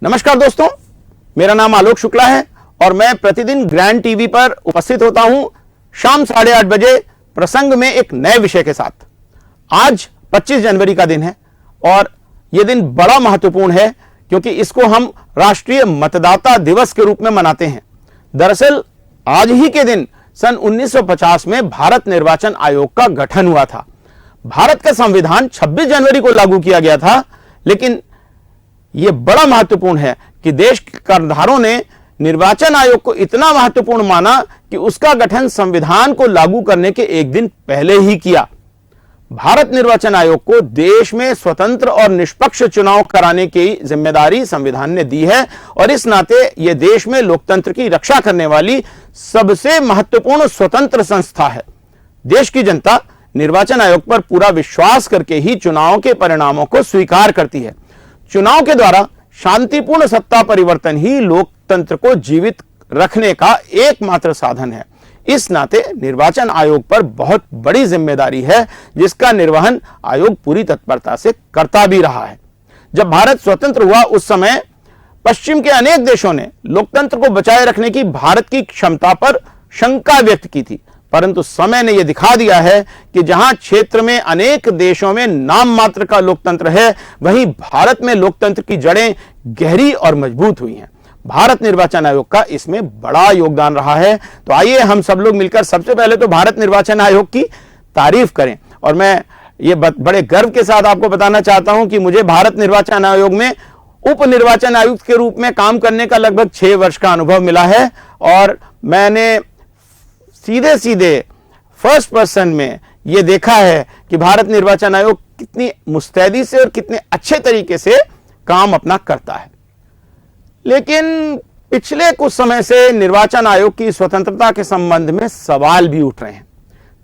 नमस्कार दोस्तों, मेरा नाम आलोक शुक्ला है और मैं प्रतिदिन ग्रैंड टीवी पर उपस्थित होता हूं शाम 8:30 बजे प्रसंग में एक नए विषय के साथ। आज 25 जनवरी का दिन है और यह दिन बड़ा महत्वपूर्ण है क्योंकि इसको हम राष्ट्रीय मतदाता दिवस के रूप में मनाते हैं। दरअसल आज ही के दिन सन 1950 में भारत निर्वाचन आयोग का गठन हुआ था। भारत का संविधान 26 जनवरी को लागू किया गया था, लेकिन यह बड़ा महत्वपूर्ण है कि देश के कर्णधारों ने निर्वाचन आयोग को इतना महत्वपूर्ण माना कि उसका गठन संविधान को लागू करने के एक दिन पहले ही किया। भारत निर्वाचन आयोग को देश में स्वतंत्र और निष्पक्ष चुनाव कराने की जिम्मेदारी संविधान ने दी है और इस नाते यह देश में लोकतंत्र की रक्षा करने वाली सबसे महत्वपूर्ण स्वतंत्र संस्था है। देश की जनता निर्वाचन आयोग पर पूरा विश्वास करके ही चुनाव के परिणामों को स्वीकार करती है। चुनाव के द्वारा शांतिपूर्ण सत्ता परिवर्तन ही लोकतंत्र को जीवित रखने का एकमात्र साधन है। इस नाते निर्वाचन आयोग पर बहुत बड़ी जिम्मेदारी है, जिसका निर्वहन आयोग पूरी तत्परता से करता भी रहा है। जब भारत स्वतंत्र हुआ उस समय पश्चिम के अनेक देशों ने लोकतंत्र को बचाए रखने की भारत की क्षमता पर शंका व्यक्त की थी, परंतु समय ने यह दिखा दिया है कि जहां क्षेत्र में अनेक देशों में नाम मात्र का लोकतंत्र है, वहीं भारत में लोकतंत्र की जड़ें गहरी और मजबूत हुई हैं। भारत निर्वाचन आयोग का इसमें बड़ा योगदान रहा है। तो आइए हम सब लोग मिलकर सबसे पहले तो भारत निर्वाचन आयोग की तारीफ करें। और मैं ये बड़े गर्व के साथ आपको बताना चाहता हूं कि मुझे भारत निर्वाचन आयोग में उप निर्वाचन आयुक्त के रूप में काम करने का लगभग 6 वर्ष का अनुभव मिला है और मैंने सीधे सीधे फर्स्ट पर्सन में यह देखा है कि भारत निर्वाचन आयोग कितनी मुस्तैदी से और कितने अच्छे तरीके से काम अपना करता है। लेकिन पिछले कुछ समय से निर्वाचन आयोग की स्वतंत्रता के संबंध में सवाल भी उठ रहे हैं।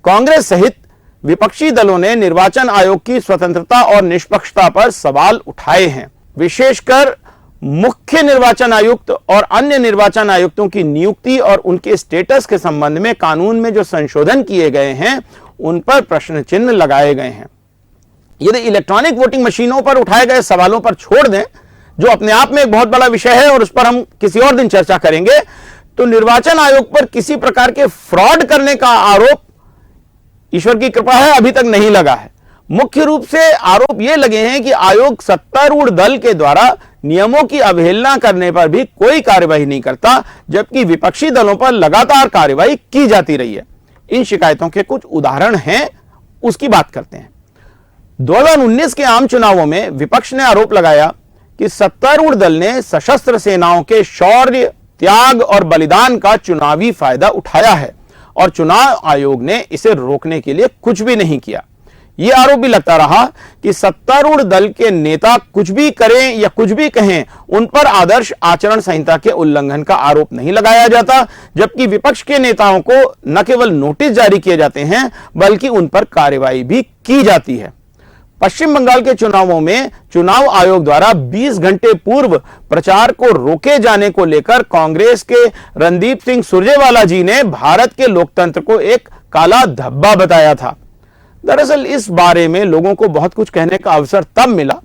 कांग्रेस सहित विपक्षी दलों ने निर्वाचन आयोग की स्वतंत्रता और निष्पक्षता पर सवाल उठाए हैं। विशेषकर मुख्य निर्वाचन आयुक्त और अन्य निर्वाचन आयुक्तों की नियुक्ति और उनके स्टेटस के संबंध में कानून में जो संशोधन किए गए हैं, उन पर प्रश्न चिन्ह लगाए गए हैं। यदि इलेक्ट्रॉनिक वोटिंग मशीनों पर उठाए गए सवालों पर छोड़ दें, जो अपने आप में एक बहुत बड़ा विषय है और उस पर हम किसी और दिन चर्चा करेंगे, तो निर्वाचन आयोग पर किसी प्रकार के फ्रॉड करने का आरोप ईश्वर की कृपा है अभी तक नहीं लगा है। मुख्य रूप से आरोप यह लगे हैं कि आयोग सत्तारूढ़ दल के द्वारा नियमों की अवहेलना करने पर भी कोई कार्यवाही नहीं करता, जबकि विपक्षी दलों पर लगातार कार्यवाही की जाती रही है। इन शिकायतों के कुछ उदाहरण हैं, उसकी बात करते हैं। 2019 के आम चुनावों में विपक्ष ने आरोप लगाया कि सत्तारूढ़ दल ने सशस्त्र सेनाओं के शौर्य, त्याग और बलिदान का चुनावी फायदा उठाया है और चुनाव आयोग ने इसे रोकने के लिए कुछ भी नहीं किया। यह आरोप भी लगता रहा कि सत्तारूढ़ दल के नेता कुछ भी करें या कुछ भी कहें, उन पर आदर्श आचरण संहिता के उल्लंघन का आरोप नहीं लगाया जाता, जबकि विपक्ष के नेताओं को न केवल नोटिस जारी किए जाते हैं बल्कि उन पर कार्रवाई भी की जाती है। पश्चिम बंगाल के चुनावों में चुनाव आयोग द्वारा 20 घंटे पूर्व प्रचार को रोके जाने को लेकर कांग्रेस के रणदीप सिंह सुरजेवाला जी ने भारत के लोकतंत्र को एक काला धब्बा बताया था। दरअसल इस बारे में लोगों को बहुत कुछ कहने का अवसर तब मिला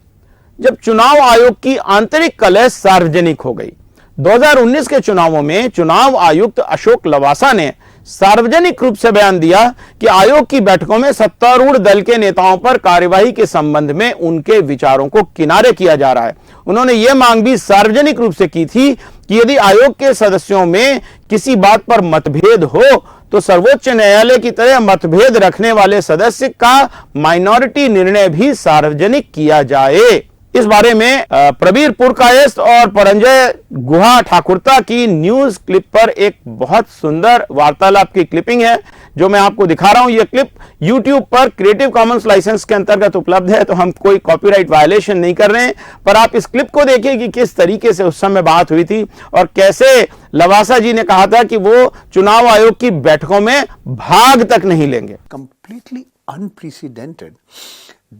जब चुनाव आयोग की आंतरिक कलह सार्वजनिक हो गई। 2019 के चुनावों में चुनाव आयुक्त अशोक लवासा ने सार्वजनिक रूप से बयान दिया कि आयोग की बैठकों में सत्तारूढ़ दल के नेताओं पर कार्यवाही के संबंध में उनके विचारों को किनारे किया जा रहा है। उन्होंने यह मांग भी सार्वजनिक रूप से की थी कि यदि आयोग के सदस्यों में किसी बात पर मतभेद हो तो सर्वोच्च न्यायालय की तरह मतभेद रखने वाले सदस्य का माइनॉरिटी निर्णय भी सार्वजनिक किया जाए। इस बारे में प्रवीर पुरकायस्थ और परंजय गुहा ठाकुरता की न्यूज क्लिप पर एक बहुत सुंदर वार्तालाप की क्लिपिंग है जो मैं आपको दिखा रहा हूं। यह क्लिप YouTube पर क्रिएटिव कॉमन्स लाइसेंस के अंतर्गत उपलब्ध है, तो हम कोई कॉपीराइट वायलेशन नहीं कर रहे हैं, पर आप इस क्लिप को देखिए कि किस तरीके से उस समय बात हुई थी और कैसे लवासा जी ने कहा था कि वो चुनाव आयोग की बैठकों में भाग तक नहीं लेंगे। Completely unprecedented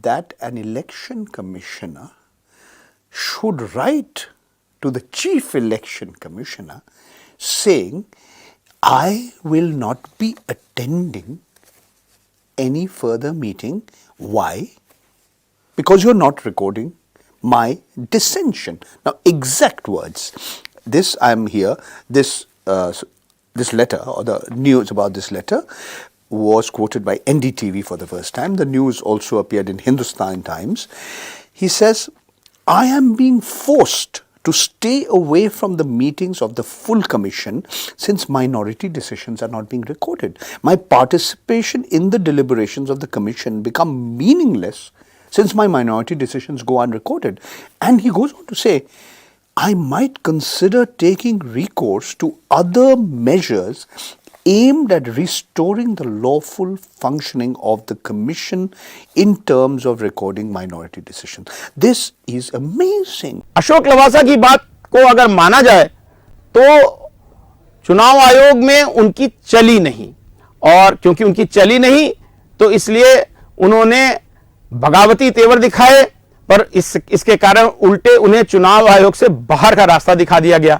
that an election commissioner should write to the chief election commissioner saying, I will not be attending any further meeting. Why? Because you're not recording, my dissension. Now, exact words. This I am here. This letter, or the news about this letter, was quoted by NDTV for the first time. The news also appeared in Hindustan Times. He says, I am being forced to stay away from the meetings of the full commission since minority decisions are not being recorded. My participation in the deliberations of the commission become meaningless since my minority decisions go unrecorded. And he goes on to say, I might consider taking recourse to other measures aimed at restoring the lawful functioning of the commission in terms of recording minority decisions. This is amazing. Ashok Lavasa की बात को अगर माना जाए तो चुनाव आयोग में उनकी चली नहीं, और क्योंकि उनकी चली नहीं तो इसलिए उन्होंने बगावती तेवर दिखाए, पर इसके कारण उल्टे उन्हें चुनाव आयोग से बाहर का रास्ता दिखा दिया गया।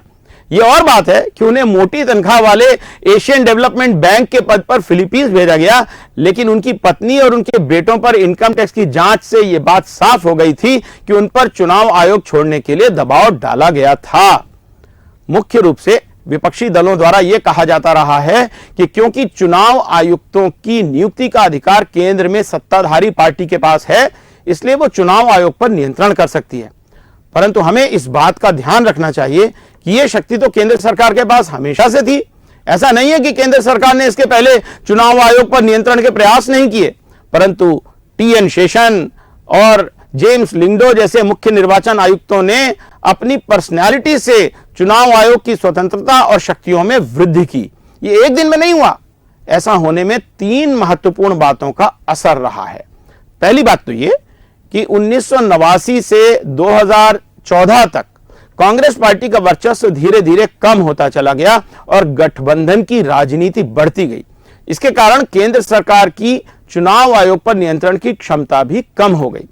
यह और बात है कि उन्हें मोटी तनख्वाह वाले एशियन डेवलपमेंट बैंक के पद पर फिलीपींस भेजा गया, लेकिन उनकी पत्नी और उनके बेटों पर इनकम टैक्स की जांच से यह बात साफ हो गई थी कि उन पर चुनाव आयोग छोड़ने के लिए दबाव डाला गया था। मुख्य रूप से विपक्षी दलों द्वारा यह कहा जाता रहा है कि क्योंकि चुनाव आयुक्तों की नियुक्ति का अधिकार केंद्र में सत्ताधारी पार्टी के पास है, इसलिए वो चुनाव आयोग पर नियंत्रण कर सकती है। परंतु हमें इस बात का ध्यान रखना चाहिए कि यह शक्ति तो केंद्र सरकार के पास हमेशा से थी। ऐसा नहीं है कि केंद्र सरकार ने इसके पहले चुनाव आयोग पर नियंत्रण के प्रयास नहीं किए, परंतु टी.एन. शेषन और जेम्स लिंगडो जैसे मुख्य निर्वाचन आयुक्तों ने अपनी पर्सनैलिटी से चुनाव आयोग की स्वतंत्रता और शक्तियों में वृद्धि की। यह एक दिन में नहीं हुआ। ऐसा होने में 3 महत्वपूर्ण बातों का असर रहा है। पहली बात तो यह कि 1989 से 2014 तक कांग्रेस पार्टी का वर्चस्व धीरे धीरे कम होता चला गया और गठबंधन की राजनीति बढ़ती गई। इसके कारण केंद्र सरकार की चुनाव आयोग पर नियंत्रण की क्षमता भी कम हो गई।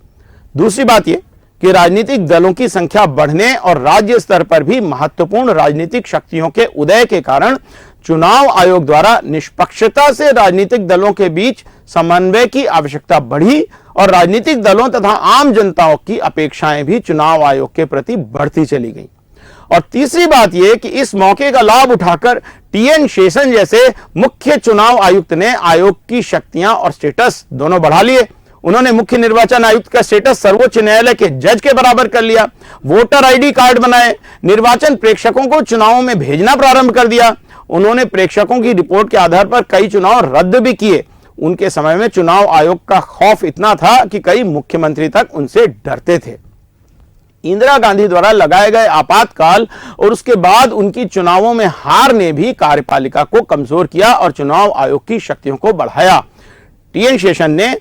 दूसरी बात यह कि राजनीतिक दलों की संख्या बढ़ने और राज्य स्तर पर भी महत्वपूर्ण राजनीतिक शक्तियों के उदय के कारण चुनाव आयोग द्वारा निष्पक्षता से राजनीतिक दलों के बीच समन्वय की आवश्यकता बढ़ी और राजनीतिक दलों तथा आम जनताओं की अपेक्षाएं भी चुनाव आयोग के प्रति बढ़ती चली गईं। और तीसरी बात यह कि इस मौके का लाभ उठाकर टी.एन. शेषन जैसे मुख्य चुनाव आयुक्त ने आयोग की शक्तियां और स्टेटस दोनों बढ़ा लिए। उन्होंने मुख्य निर्वाचन आयुक्त का स्टेटस सर्वोच्च न्यायालय के जज के बराबर कर लिया, वोटर आईडी कार्ड बनाए, निर्वाचन प्रेक्षकों को चुनावों में भेजना प्रारंभ कर दिया। उन्होंने प्रेक्षकों की रिपोर्ट के आधार पर कई चुनाव रद्द भी किए। उनके समय में चुनाव आयोग का खौफ इतना था कि कई मुख्यमंत्री तक उनसे डरते थे। इंदिरा गांधी द्वारा लगाए गए आपातकाल और उसके बाद उनकी चुनावों में हार ने भी कार्यपालिका को कमजोर किया और चुनाव आयोग की शक्तियों को बढ़ाया। टी.एन. शेषन ने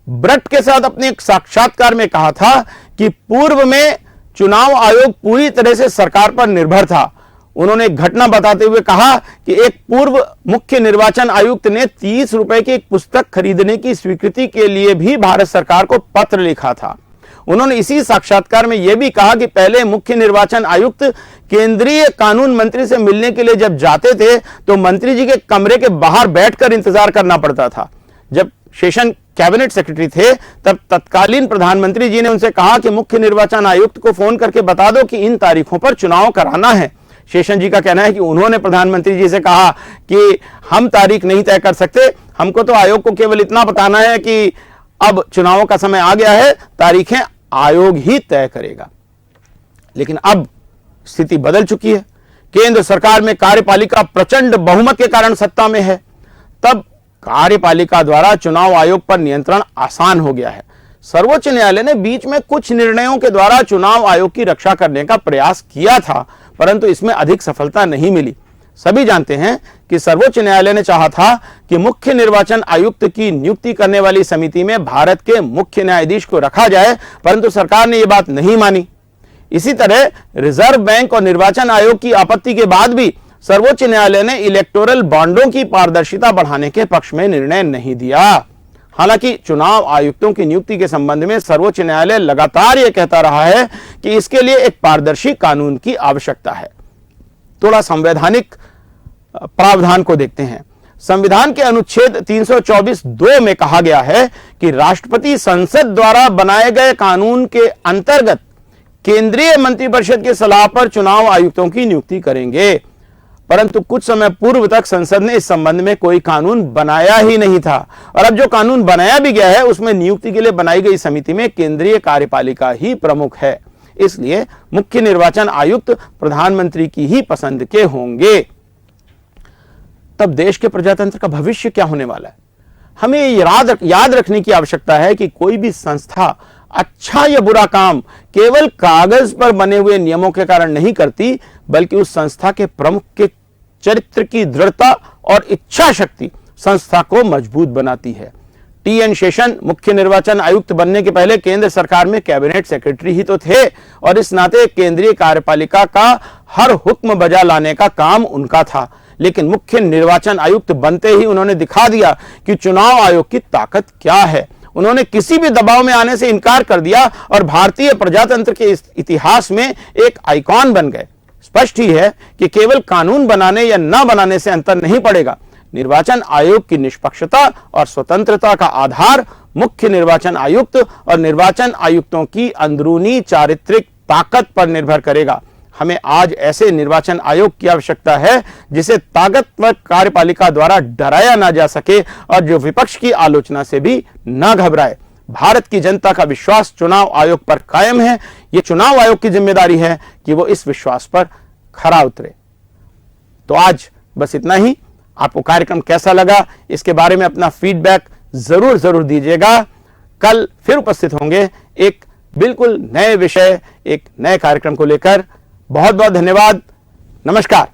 ब्रट के साथ अपने एक साक्षात्कार में कहा था कि पूर्व में चुनाव आयोग पूरी तरह से सरकार पर निर्भर था। उन्होंने एक घटना बताते हुए कहा कि एक पूर्व मुख्य निर्वाचन आयुक्त ने 30 रुपए की एक पुस्तक खरीदने की स्वीकृति के लिए भी भारत सरकार को पत्र लिखा था। उन्होंने इसी साक्षात्कार में यह भी कहा कि पहले मुख्य निर्वाचन आयुक्त केंद्रीय कानून मंत्री से मिलने के लिए जब जाते थे तो मंत्री जी के कमरे के बाहर बैठकर इंतजार करना पड़ता था। जब शेषन कैबिनेट सेक्रेटरी थे तब तत्कालीन प्रधानमंत्री जी ने उनसे कहा कि मुख्य निर्वाचन आयुक्त को फोन करके बता दो कि इन तारीखों पर चुनाव कराना है। शेषन जी का कहना है कि उन्होंने प्रधानमंत्री जी से कहा कि हम तारीख नहीं तय कर सकते, हमको तो आयोग को केवल इतना बताना है कि अब चुनावों का समय आ गया है, तारीखें आयोग ही तय करेगा। लेकिन अब स्थिति बदल चुकी है। केंद्र सरकार में कार्यपालिका प्रचंड बहुमत के कारण सत्ता में है। तब कार्यपालिका द्वारा चुनाव आयोग पर नियंत्रण आसान हो गया है। सर्वोच्च न्यायालय ने बीच में कुछ निर्णयों के द्वारा चुनाव आयोग की रक्षा करने का प्रयास किया था, परंतु इसमें अधिक सफलता नहीं मिली। सभी जानते हैं कि सर्वोच्च न्यायालय ने चाहा था कि मुख्य निर्वाचन आयुक्त की नियुक्ति करने वाली समिति में भारत के मुख्य न्यायाधीश को रखा जाए, परंतु सरकार ने यह बात नहीं मानी। इसी तरह रिजर्व बैंक और निर्वाचन आयोग की आपत्ति के बाद भी सर्वोच्च न्यायालय ने इलेक्टोरल बॉन्डों की पारदर्शिता बढ़ाने के पक्ष में निर्णय नहीं दिया। हालांकि चुनाव आयुक्तों की नियुक्ति के संबंध में सर्वोच्च न्यायालय लगातार यह कहता रहा है कि इसके लिए एक पारदर्शी कानून की आवश्यकता है। थोड़ा संवैधानिक प्रावधान को देखते हैं। संविधान के अनुच्छेद 324(2) में कहा गया है कि राष्ट्रपति संसद द्वारा बनाए गए कानून के अंतर्गत केंद्रीय मंत्रिपरिषद की सलाह पर चुनाव आयुक्तों की नियुक्ति करेंगे। परंतु कुछ समय पूर्व तक संसद ने इस संबंध में कोई कानून बनाया ही नहीं था, और अब जो कानून बनाया भी गया है उसमें नियुक्ति के लिए बनाई गई समिति में केंद्रीय कार्यपालिका ही प्रमुख है। इसलिए मुख्य निर्वाचन आयुक्त प्रधानमंत्री की ही पसंद के होंगे। तब देश के प्रजातंत्र का भविष्य क्या होने वाला है? हमें याद रखने की आवश्यकता है कि कोई भी संस्था अच्छा या बुरा काम केवल कागज पर बने हुए नियमों के कारण नहीं करती, बल्कि उस संस्था के प्रमुख के चरित्र की दृढ़ता और इच्छा शक्ति संस्था को मजबूत बनाती है। टी.एन. शेषन मुख्य निर्वाचन आयुक्त बनने के पहले केंद्र सरकार में कैबिनेट सेक्रेटरी ही तो थे, और इस नाते केंद्रीय कार्यपालिका का हर हुक्म बजा लाने का काम उनका था। लेकिन मुख्य निर्वाचन आयुक्त बनते ही उन्होंने दिखा दिया कि चुनाव आयोग की ताकत क्या है। उन्होंने किसी भी दबाव में आने से इनकार कर दिया और भारतीय प्रजातंत्र के इतिहास में एक आइकॉन बन गए। स्पष्ट ही है कि केवल कानून बनाने या न बनाने से अंतर नहीं पड़ेगा। निर्वाचन आयोग की निष्पक्षता और स्वतंत्रता का आधार मुख्य निर्वाचन आयुक्त और निर्वाचन आयुक्तों की अंदरूनी चारित्रिक ताकत पर निर्भर करेगा। हमें आज ऐसे निर्वाचन आयोग की आवश्यकता है जिसे ताकतवर कार्यपालिका द्वारा डराया ना जा सके और जो विपक्ष की आलोचना से भी न घबराए। भारत की जनता का विश्वास चुनाव आयोग पर कायम है। यह चुनाव आयोग की जिम्मेदारी है कि वो इस विश्वास पर खरा उतरे। तो आज बस इतना ही। आपको कार्यक्रम कैसा लगा इसके बारे में अपना फीडबैक जरूर दीजिएगा। कल फिर उपस्थित होंगे एक बिल्कुल नए विषय, एक नए कार्यक्रम को लेकर। बहुत बहुत धन्यवाद। नमस्कार।